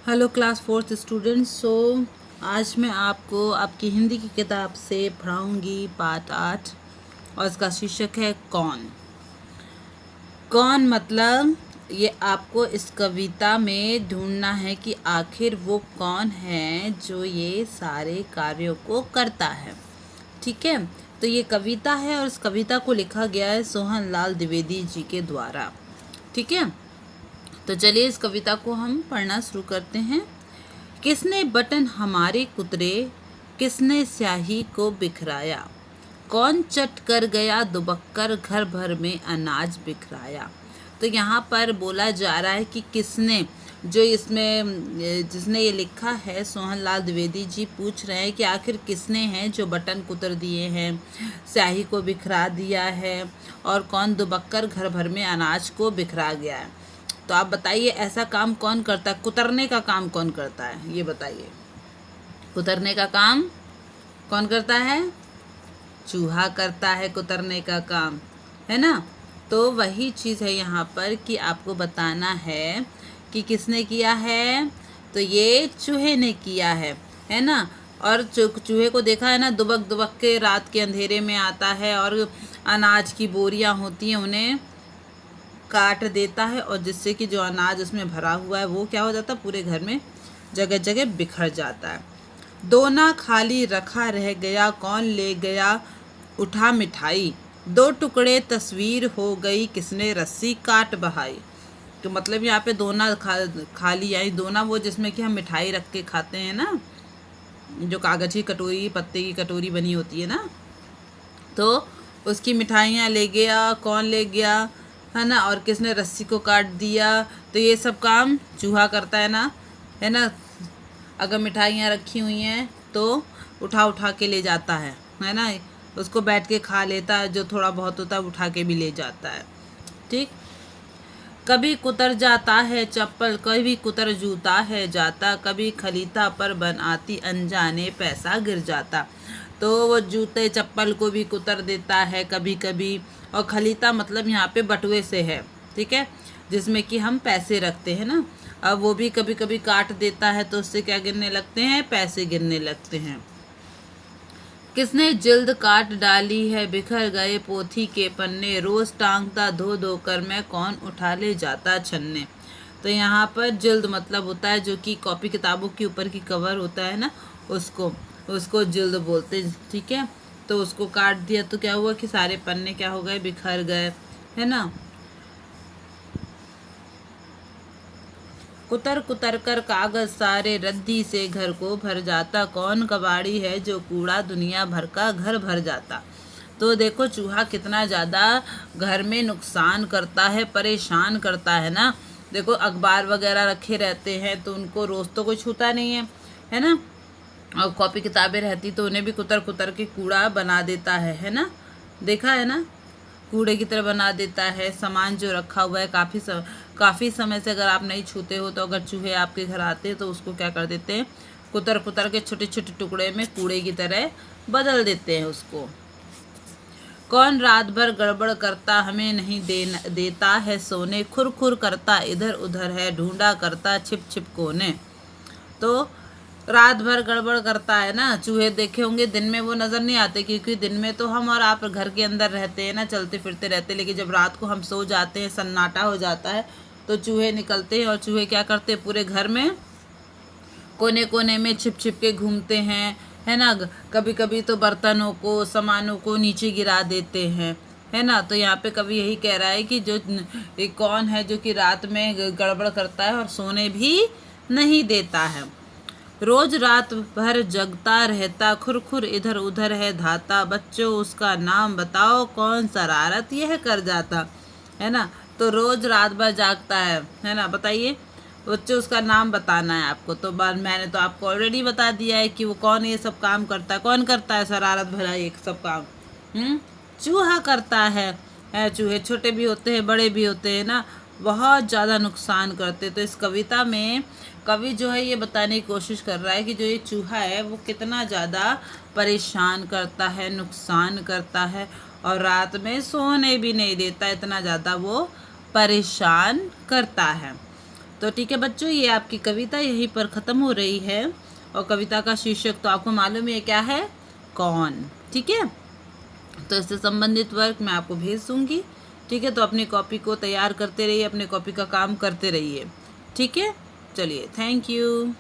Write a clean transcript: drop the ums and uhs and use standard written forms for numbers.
Hello class fourth students. आज मैं आपको आपकी हिंदी की किताब से पढ़ाऊंगी पाठ 8 और इसका शीर्षक है कौन। कौन मतलब ये आपको इस कविता में ढूंढना है कि आखिर वो कौन है जो ये सारे कार्यों को करता है। ठीक है, तो ये कविता है और इस कविता को लिखा गया है सोहन लाल द्विवेदी जी के द्वारा। ठीक है, तो चलिए इस कविता को हम पढ़ना शुरू करते हैं। किसने बटन हमारे कुतरे, किसने स्याही को बिखराया, कौन चट कर गया दुबक्कर घर भर में अनाज बिखराया। तो यहाँ पर बोला जा रहा है कि किसने, जो इसमें जिसने ये लिखा है सोहन लाल द्विवेदी जी पूछ रहे हैं कि आखिर किसने हैं जो बटन कुतर दिए हैं, स्याही को बिखरा दिया है और कौन दुबक्कर घर भर में अनाज को बिखरा गया है। तो आप बताइए ऐसा काम कौन करता है, कुतरने का काम कौन करता है, ये बताइए। कुतरने का काम कौन करता है? चूहा करता है कुतरने का काम, है ना। तो वही चीज़ है यहाँ पर कि आपको बताना है कि किसने किया है। तो ये चूहे ने किया है ना। और चूहे को देखा है ना, दुबक दुबक के रात के अंधेरे में आता है और अनाज की बोरियां होती हैं उन्हें काट देता है, और जिससे कि जो अनाज उसमें भरा हुआ है वो क्या हो जाता है, पूरे घर में जगह जगह बिखर जाता है। दोना खाली रखा रह गया, कौन ले गया उठा मिठाई, दो टुकड़े तस्वीर हो गई, किसने रस्सी काट बहाई। तो मतलब यहाँ पे दोना खाली यानी दोना वो जिसमें कि हम मिठाई रख के खाते हैं ना, जो कागज की कटोरी पत्ते की कटोरी बनी होती है ना, तो उसकी मिठाइयाँ ले गया, कौन ले गया, है ना। और किसने रस्सी को काट दिया। तो ये सब काम चूहा करता है ना। अगर मिठाइयाँ रखी हुई हैं तो उठा उठा के ले जाता है ना। उसको बैठ के खा लेता है, जो थोड़ा बहुत होता है उठा के भी ले जाता है। ठीक, कभी कुतर जाता है चप्पल, कभी कुतर जूता है जाता, कभी खलीता पर बनाती अनजाने पैसा गिर जाता। तो वो जूते चप्पल को भी कुतर देता है कभी कभी, और खलीता मतलब यहाँ पे बटुए से है, ठीक है, जिसमें कि हम पैसे रखते हैं ना। अब वो भी कभी कभी काट देता है, तो उससे क्या गिरने लगते हैं, पैसे गिरने लगते हैं। किसने जिल्द काट डाली है, बिखर गए पोथी के पन्ने, रोज टांगता धो धो कर मैं, कौन उठा ले जाता छन्ने। तो यहाँ पर जिल्द मतलब होता है जो कि कॉपी किताबों के ऊपर की कवर होता है ना, उसको जिल्द बोलते हैं। ठीक है, तो उसको काट दिया तो क्या हुआ कि सारे पन्ने क्या हो गए, बिखर गए, है ना। कुतर कुतर कर कागज सारे, रद्दी से घर को भर जाता, कौन कबाड़ी है जो कूड़ा दुनिया भर का घर भर जाता। तो देखो चूहा कितना ज़्यादा घर में नुकसान करता है, परेशान करता है ना। देखो अखबार वगैरह रखे रहते हैं तो उनको रोज़ तो कोई छूता नहीं है ना। और कॉपी किताबें रहती तो उन्हें भी कुतर कुतर के कूड़ा बना देता है ना। देखा है ना, कूड़े की तरह बना देता है। सामान जो रखा हुआ है काफ़ी समय से अगर आप नहीं छूते हो, तो अगर चूहे आपके घर आते हैं तो उसको क्या कर देते हैं, कुतर कुतर के छोटे छोटे टुकड़े में कूड़े की तरह बदल देते हैं उसको। कौन रात भर गड़बड़ करता, हमें नहीं देता है सोने, खुर खुर करता इधर उधर है, ढूंढा करता छिप छिप कोने। तो रात भर गड़बड़ करता है ना। चूहे देखे होंगे दिन में वो नज़र नहीं आते, क्योंकि दिन में तो हम और आप घर के अंदर रहते हैं ना, चलते फिरते रहते हैं। लेकिन जब रात को हम सो जाते हैं, सन्नाटा हो जाता है, तो चूहे निकलते हैं। और चूहे क्या करते हैं, पूरे घर में कोने कोने में छिप छिप के घूमते हैं, है ना। कभी कभी तो बर्तनों को, सामानों को नीचे गिरा देते हैं, है ना। तो यहाँ पे कवि यही कह रहा है कि जो एक कौन है जो कि रात में गड़बड़ करता है और सोने भी नहीं देता है। रोज रात भर जगता रहता, खुर खुर इधर उधर है धाता, बच्चों उसका नाम बताओ, कौन शरारत यह कर जाता, है ना। तो रोज रात भर जागता है ना। बताइए बच्चों उसका नाम बताना है आपको। तो मैंने तो आपको ऑलरेडी बता दिया है कि वो कौन ये सब काम करता है। कौन करता है शरारत भरा ये सब काम? चूहा करता है। चूहे छोटे भी होते हैं, बड़े भी होते हैं ना, बहुत ज़्यादा नुकसान करते। तो इस कविता में कवि जो है ये बताने की कोशिश कर रहा है कि जो ये चूहा है वो कितना ज़्यादा परेशान करता है, नुकसान करता है, और रात में सोने भी नहीं देता, इतना ज़्यादा वो परेशान करता है। तो ठीक है बच्चों, ये आपकी कविता यहीं पर ख़त्म हो रही है। और कविता का शीर्षक तो आपको मालूम है क्या है, कौन। ठीक है, तो इससे संबंधित वर्क मैं आपको भेज दूँगी। ठीक है, तो अपनी कॉपी को तैयार करते रहिए, अपने कॉपी का काम करते रहिए। ठीक है, चलिए, थैंक यू।